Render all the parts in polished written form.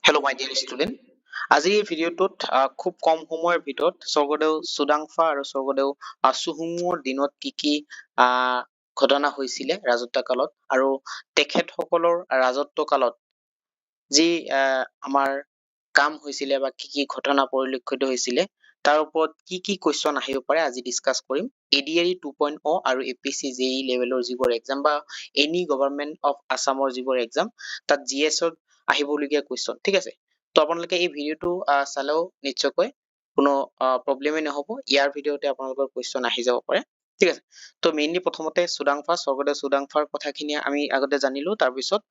Hello, my dear student. আজি এই ভিডিঅ'টোত খুব কম সময়ৰ ভিতৰত স্বৰ্গদেউ চুডাংফা আৰু স্বৰ্গদেউ চুহুংমুঙৰ দিনত কি কি আহ, ঘটনা হৈছিলে ৰাজত্ব কালত আৰু তেখেতসকলৰ ৰাজত্ব কালত যি আমাৰ কাম হৈছিলে বা কি কি ঘটনা পৰিলক্ষিত হৈছিলে তাৰ ওপৰত কি কি কুৱেশ্যন আহিব পাৰে আজি ডিছকাছ কৰিম। ADRE 2.0 আৰু APSC JEE লেভেলৰ যিবোৰ এক্সাম বা এনি গভৰ্ণমেণ্ট অফ আছামৰ যিবোৰ এক্সাম তাত GS ত আহিবলগীয়া কুৱেশ্যন, ঠিক আছে। তো আপোনালোকে এই ভিডিঅ'টো চালেও নিশ্চয়কৈ কোনো প্ৰব্লেমেই নহ'ব, ইয়াৰ ভিডিঅ'তে আপোনালোকৰ কুৱেশ্যন আহি যাব পাৰে, ঠিক আছে। তো মেইনলি প্ৰথমতে চুডাংফা স্বৰ্গদেউ চুডাংফাৰ কথাখিনি আমি আগতে জানিলো, তাৰপিছত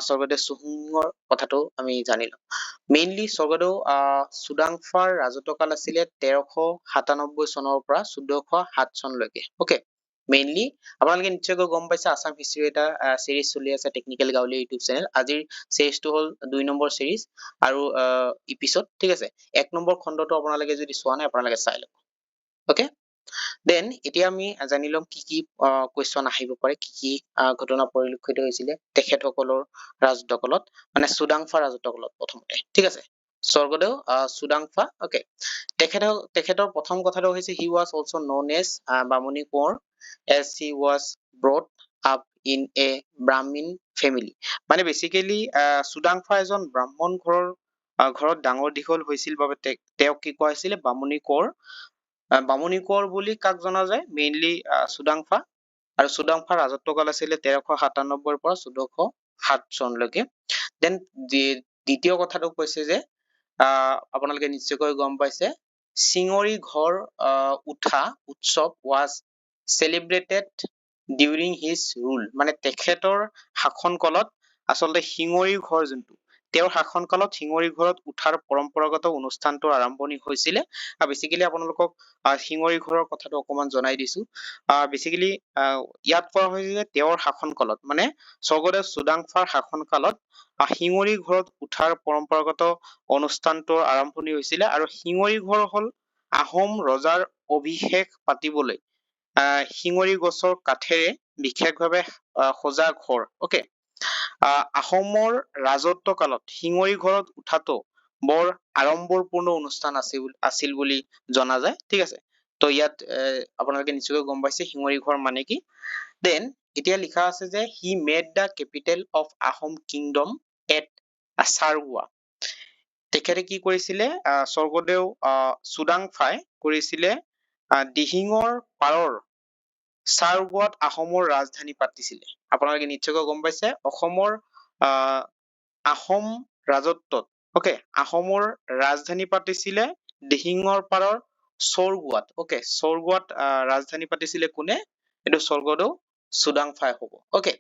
স্বৰ্গদেউ চুহুংমুঙৰ কথাটো আমি জানিলো। মেইনলি স্বৰ্গদেউ চুডাংফাৰ ৰাজত্বকাল আছিলে 1397 চনৰ পৰা 1407 চনলৈকে। অকে, মেইনলি আপোনালোকে নিশ্চয়কৈ গম পাইছে আছাম হিষ্ট্ৰীৰ এটা চিৰিজ চলি আছে টেকনিকেল গাঁৱলীয়া ইউটিউব চেনেল। আজিৰ চিৰিজটো হ'ল 2 নম্বৰ চিৰিজ আৰু এপিছড, ঠিক আছে। 1 নম্বৰ খণ্ডটো আপোনালোকে যদি চোৱা নাই আপোনালোকে চাই লওক। অকে, দেন এতিয়া আমি জানি লম কি কি কুৱেশ্যন আহিব পাৰে, কি কি ঘটনা পৰিলক্ষিত হৈছিলে তেখেতসকলৰ ৰাজত্ব কালত, মানে চুডাংফা ৰাজত্ব কালত প্ৰথমতে, ঠিক আছে। স্বৰ্গদেউ চুডাংফা, অকে। তেখেতৰ প্ৰথম কথাটো হৈছে he was also known as Bamuni Konwar as he was brought up in a Brahmin family। মানে বেচিকেলি চুডাংফা এজন ব্ৰাহ্মণ ঘৰত ডাঙৰ দীঘল হৈছিল বাবে তেওঁক কি কোৱা হৈছিলে বামুণী কোঁৱৰ। বামুণী কোঁৱৰ বুলি কাক জনা যায়, মেইনলি চুডাংফা। আৰু চুডাংফাৰ ৰাজত্বকাল আছিলে 1397 পৰা 1407 চনলৈকে। দেন দ্বিতীয় কথাটো কৈছে যে আপোনালোকে নিশ্চয়কৈ গম পাইছে চিঙৰি ঘৰ উঠা উৎসৱ was celebrated during his rule। মানে তেখেতৰ শাসন কালত আচলতে শিঙৰি ঘৰ যোনটো, তেওঁৰ শাসন কালত শিঙৰি ঘৰত উঠাৰ পৰম্পৰাগত অনুষ্ঠানটোৰ আৰম্ভণি হৈছিলে। বেচিকেলি আপোনালোকক শিঙৰি ঘৰৰ কথাটো অকমান জনাই দিছো। বেচিকেলি ইয়াত কোৱা হৈছে যে তেওঁৰ শাসন কালত, মানে স্বৰ্গদেউ চুডাংফাৰ শাসন কালত শিঙৰি ঘৰত উঠাৰ পৰম্পৰাগত অনুষ্ঠানটোৰ আৰম্ভণি হৈছিলে। আৰু শিঙৰি ঘৰ হল আহোম ৰজাৰ অভিষেক পাতিবলৈ শিঙৰি গছৰ কাঠেৰে বিশেষভাৱে সজা ঘৰ। অকে, আহোমৰ ৰাজত্ব কালত শিঙৰি ঘৰত উঠাটো বৰ আড়ম্বৰপূৰ্ণ অনুষ্ঠান আছিল বুলি জনা যায়, ঠিক আছে। তো ইয়াত আপোনালোকে নিশ্চয়কৈ গম পাইছে শিঙৰি ঘৰ মানে কি। দেন এতিয়া লিখা আছে যে he made the capital of Ahom kingdom at Charguwa. তেখেতে কি কৰিছিলে, স্বৰ্গদেউ চুডাংফাই কৰিছিলে দিহিঙৰ পাৰৰ চাৰগুৱাত আহোমৰ ৰাজধানী পাতিছিলে। আপোনালোকে নিশ্চয়কৈ গম পাইছে অসমৰ আহোম ৰাজত্বত, অকে, আহোমৰ ৰাজধানী পাতিছিলে দিহিঙৰ পাৰৰ চৰগুৱাত। অকে, চৰগুৱাত ৰাজধানী পাতিছিলে কোনে, এইটো স্বৰ্গদেউ চুডাংফাই হব। অকে,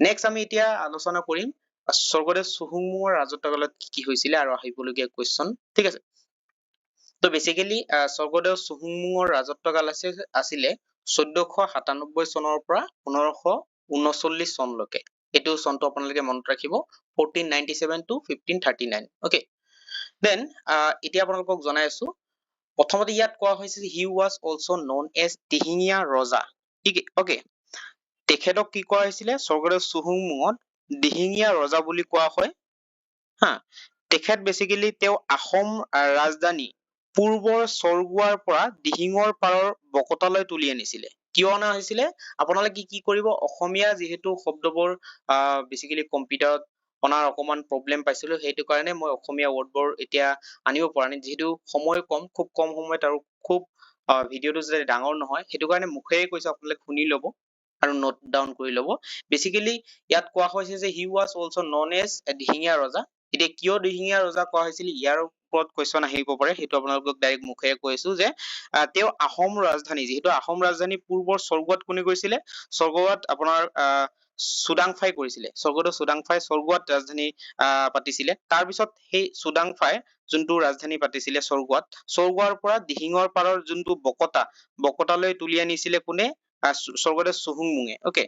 নেক্সট আমি এতিয়া আলোচনা কৰিম স্বৰ্গদেউ চুহুংমুঙৰ ৰাজত্ব কালত কি কি হৈছিলে আৰু আহিবলগীয়া কুৱেশ্যন, ঠিক আছে। তো বেচিকেলি স্বৰ্গদেউ চুহুংমুঙৰ ৰাজত্ব কাল আছিলে 1497 চনৰ পৰা 1539 চনলৈকে। এইটো চনটো আপোনালোকে মনত ৰাখিব, 1497 to 1539। অকে, দেন এতিয়া আপোনালোকক জনাই আছো প্ৰথমতে ইয়াত কোৱা হৈছে he was also known as Dihingia Raja. Okay, তেখেতক কি কোৱা হৈছিলে স্বৰ্গদেউ চুহুংমুঙত দিহিঙীয়া ৰজা বুলি কোৱা হয়। হা, তেখেত বেচিকেলি তেওঁ আহোম ৰাজধানী পূৰ্বৰ চৰগুৱাৰ পৰা দিহিঙৰ পাৰৰ বকতালৈ তুলি আনিছিলে। কিয় অনা হৈছিলে, আপোনালোকে কি কৰিব, অসমীয়া যিহেতু শব্দবোৰ বেচিকেলি কম্পিউটাৰত অনাৰ অকমান প্ৰব্লেম পাইছিলো, সেইটো কাৰণে মই অসমীয়া ৱৰ্ডবোৰ এতিয়া আনিব পৰা নাই, যিহেতু সময় কম, খুব কম সময়ত আৰু খুব ভিডিঅ'টো যাতে ডাঙৰ নহয়, সেইটো কাৰণে মুখেৰে কৈছো, আপোনালোকে শুনি লব আৰু নোট ডাউন কৰি লব। বেচিকেলি ইয়াত কোৱা হৈছে যে he was also known as Dihingia Raja. এতিয়া কিয় দিহিঙীয়া ৰজা কোৱা হৈছিল ইয়াৰ ওপৰত কুৱেশ্যন আহিব পাৰে, সেইটো আপোনালোকক ডাইৰেক্ট মুখেৰে কৈছো যে তেওঁ আহোম ৰাজধানী, যিহেতু আহোম ৰাজধানী পূৰ্বৰ চৰগুৱাত কোনে কৰিছিলে, চৰগুৱাত আপোনাৰ চুডাংফাই কৰিছিলে। স্বৰ্গদেউ চুডাংফাই চৰগুৱাত ৰাজধানী পাতিছিলে। তাৰপিছত সেই চুডাংফাই যোনটো ৰাজধানী পাতিছিলে চৰগুৱাৰ পৰা দিহিঙৰ পাৰৰ যোনটো বকতালৈ তুলি আনিছিলে কোনে, স্বৰ্গদেউ চুহুংমুঙে। অকে,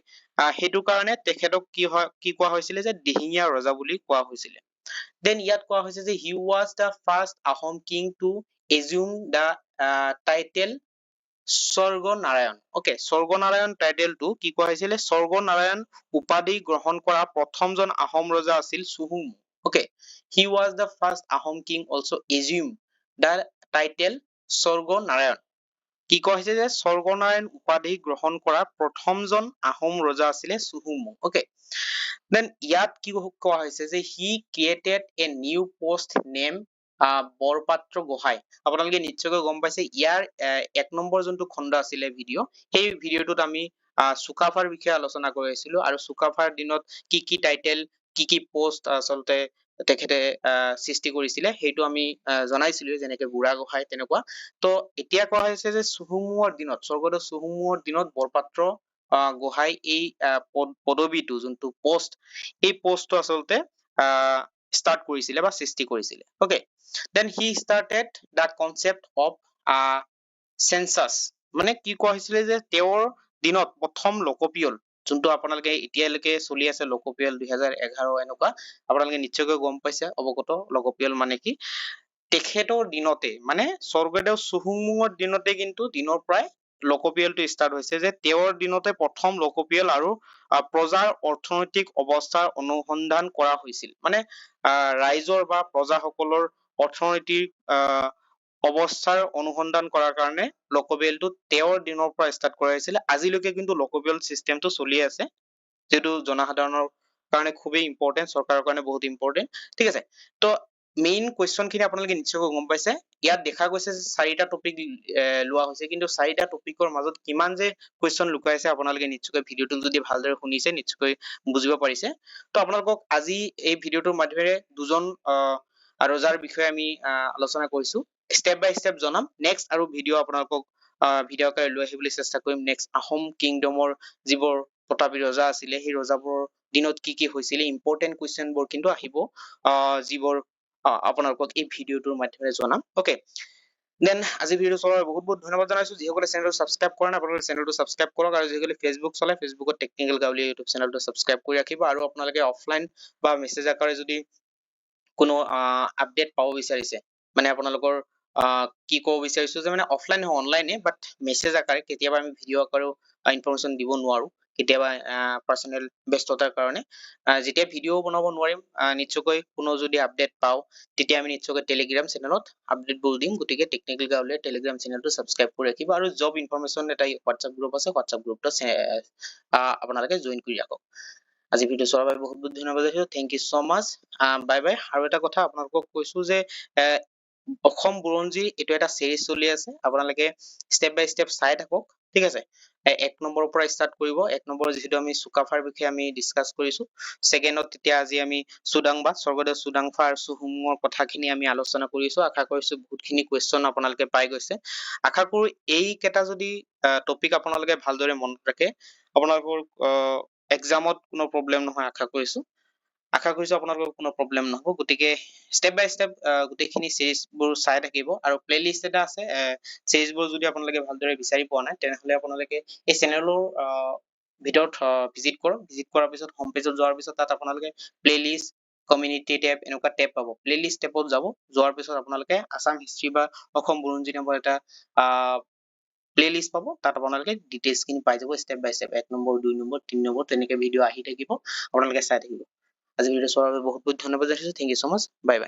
সেইটো কাৰণে তেখেতক কি কোৱা হৈছিলে যে দিহিঙীয়া ৰজা বুলি কোৱা হৈছিলে। দেন ইয়াত কোৱা হৈছে যে he was the first Ahom king to assume the title Swarganarayan. Okay, Swarganarayan টাইটেলটো কি কোৱা হৈছিলে, স্বৰ্গনাৰায়ণ উপাধি গ্ৰহণ কৰা প্ৰথমজন আহোম ৰজা আছিল চুহুংমুং। Okay, he was the first Ahom king also assumed the title Sorgonarayan. কি কোৱা হৈছে যে স্বৰ্গনাৰায়ণ উপাধি গ্ৰহণ কৰা প্ৰথমজন আহোম ৰজা আছিলে চুহুংমুং। Okay, then ইয়াত কি কোৱা হৈছে যে he created a new post name Borpatra Gohain. আপোনালোকে নিশ্চয়কৈ গম পাইছে ইয়াৰ এক নম্বৰ যোনটো খণ্ড আছিলে ভিডিঅ' সেই ভিডিঅ'টোত আমি চুকাফাৰ বিষয়ে আলোচনা কৰি আছিলো আৰু চুকাফাৰ দিনত কি টাইটেল কি পোষ্ট আচলতে তেখেতে সৃষ্টি কৰিছিলে সেইটো আমি জনাইছিলো যেনেকে বুঢ়াগোহাঁই তেনেকুৱা। তো এতিয়া কোৱা হৈছে যে চুহুংমুঙৰ দিনত স্বৰ্গদেউ চুহুংমুঙৰ দিনত বৰপাত্ৰ গোহাঁই এই পদবীটো যোনটো পোষ্ট এই পোষ্টটো আচলতে ষ্টাৰ্ট কৰিছিলে বা সৃষ্টি কৰিছিলে। Okay, then he started the concept of census, মানে কি কোৱা হৈছিলে যে তেওঁৰ দিনত প্ৰথম লোকপিয়ল যোনটো আপোনালোকে এতিয়ালৈকে চলি আছে লোকপিয়ল 2011 এনেকুৱা আপোনালোকে নিশ্চয়কৈ গম পাইছে অৱগত লোকপিয়ল মানে কি। তেখেতৰ দিনতে মানে স্বৰ্গদেউ চুহুংমুঙৰ দিনতে কিন্তু দিনৰ পৰাই লোকপিয়লটো ষ্টাৰ্ট হৈছে যে তেওঁৰ দিনতে প্ৰথম লোকপিয়ল আৰু প্ৰজাৰ অৰ্থনৈতিক অৱস্থাৰ অনুসন্ধান কৰা হৈছিল। মানে ৰাইজৰ বা প্ৰজাসকলৰ অৰ্থনৈতিক অৱস্থাৰ অনুসন্ধান কৰাৰ কাৰণে লোকপিয়লটো তেওঁৰ দিনৰ পৰা ষ্টাৰ্ট কৰা হৈছিলে। আজিলৈকে কিন্তু লোকপিয়ল চিষ্টেমটো চলি আছে যিটো জনসাধাৰণৰ কাৰণে খুবেই ইম্পৰ্টেণ্ট, চৰকাৰৰ কাৰণে বহুত ইম্পৰ্টেণ্ট। ঠিক আছে, তো মেইন কুৱেশ্যন খিনি আপোনালোকে নিশ্চয়কৈ গম পাইছে। ইয়াত দেখা গৈছে যে 4টা টপিক লোৱা হৈছে, কিন্তু 4টা টপিকৰ মাজত কিমান যে কুৱেশ্যন লুকাইছে আপোনালোকে নিশ্চয়কৈ ভিডিঅ'টো যদি ভালদৰে শুনিছে নিশ্চয়কৈ বুজিব পাৰিছে। তো আপোনালোকক আজি এই ভিডিঅ'টোৰ মাধ্যমেৰে দুজন ৰজাৰ বিষয়ে আমি আলোচনা কৰিছো। ষ্টেপ বাই ষ্টেপ জনাম নেক্সট আৰু ভিডিঅ' আপোনালোকক ভিডিঅ' আকাৰে লৈ আহিবলৈ চেষ্টা কৰিম। নেক্সট আহোম কিংডমৰ যিবোৰ প্ৰতাপী ৰজা আছিলে সেই ৰজাবোৰৰ দিনত কি হৈছিলে ইম্পৰ্টেণ্ট কুৱেশ্যনবোৰ কিন্তু আহিব যিবোৰ আপোনালোকক এই ভিডিঅ'টোৰ মাধ্যমেৰে জনাম। Okay, দেন আজি ভিডিঅ' চলোৱাৰ বহুত বহুত ধন্যবাদ জনাইছো। যিসকলে চেনেলটো ছাবস্ক্ৰাইব কৰা নাই আপোনালোকে চেনেলটো ছাবস্ক্ৰাইব কৰক, আৰু যিসকলে ফেচবুক চলাই ফেচবুকত টেকনিকেল গাঁৱলীয়া ইউটিউব চেনেলটো ছাবস্ক্ৰাইব কৰি ৰাখিব, আৰু আপোনালোকে অফলাইন বা মেছেজ আকাৰে যদি কোনো আপডেট পাব বিচাৰিছে মানে আপোনালোকৰ কি ক'ব বিচাৰিছো যে মানে অফলাইন নহয় অনলাইনে বাট মেছেজ আকাৰে কেতিয়াবা আমি ভিডিঅ' আকাৰেও ইনফৰমেশ্যন দিব নোৱাৰো কেতিয়াবা পাৰ্চনেল ব্যস্ততাৰ কাৰণে। যেতিয়া ভিডিঅ' বনাব নোৱাৰিম নিশ্চয়কৈ কোনো যদি আপডেট পাওঁ তেতিয়া আমি নিশ্চয়কৈ টেলিগ্ৰাম চেনেলত আপডেটবোৰ দিম। গতিকে টেকনিকেল গাঁৱলীয়া টেলিগ্ৰাম চেনেলটো ছাবস্ক্ৰাইব কৰি ৰাখিব, আৰু জব ইনফৰমেশ্যন এটা হোৱাটছআপ গ্ৰুপ আছে হোৱাটছআপ গ্ৰুপটো আপোনালোকে জইন কৰি ৰাখক। আজি ভিডিঅ' চোৱাৰ বাবে বহুত বহুত ধন্যবাদ জনাইছো। Thank you so' much, bye bye. আৰু এটা কথা আপোনালোকক কৈছো যে অসম বুৰঞ্জী এইটো এটা চিৰিজ চলি আছে, আপোনালোকে ষ্টেপ বাই ষ্টেপ চাই থাকক। ঠিক আছে, 1 নম্বৰৰ পৰা ষ্টাৰ্ট কৰিব। 1 নম্বৰ যিহেতু আমি চুকাফাৰ বিষয়ে আমি ডিছকাছ কৰিছো, ছেকেণ্ডত তেতিয়া আজি আমি চুডাংবা স্বৰ্গদেউ চুডাংফা আৰু চুহুংমুঙৰ কথাখিনি আমি আলোচনা কৰিছো। আশা কৰিছো বহুতখিনি কুৱেশ্যন আপোনালোকে পাই গৈছে। আশা কৰো এইকেইটা যদি টপিক আপোনালোকে ভালদৰে মনত ৰাখে আপোনালোকৰ এক্সামত কোনো প্ৰব্লেম নহয় আশা কৰিছো আপোনালোকৰ কোনো প্ৰব্লেম নহব। গতিকে ষ্টেপ বাই ষ্টেপ গোটেইখিনি চিৰিজবোৰ চাই থাকিব, আৰু প্লেলিষ্ট এটা আছে চিৰিজবোৰ যদি আপোনালোকে ভালদৰে বিচাৰি পোৱা নাই তেনেহলে আপোনালোকে এই চেনেলৰ ভিতৰত ভিজিট কৰক। ভিজিট কৰাৰ পিছত হোম পেজত যোৱাৰ পিছত তাত আপোনালোকে প্লেলিষ্ট কমিউনিটি টেব এনেকুৱা টেব পাব। প্লেলিষ্ট টেবত যাব, যোৱাৰ পিছত আপোনালোকে আছাম হিষ্ট্ৰী বা অসম বুৰঞ্জী নামৰ এটা প্লেলিষ্ট পাব, তাত আপোনালোকে ডিটেইলছ খিনি পাই যাব ষ্টেপ বাই ষ্টেপ 1 নম্বৰ 2 নম্বৰ 3 নম্বৰ তেনেকে ভিডিঅ' আহি থাকিব, আপোনালোকে চাই থাকিব। আজি ভিডিঅ' চোৱাৰ বাবে বহুত বহুত ধন্যবাদ জনাইছো। Thank you so' much, bye by.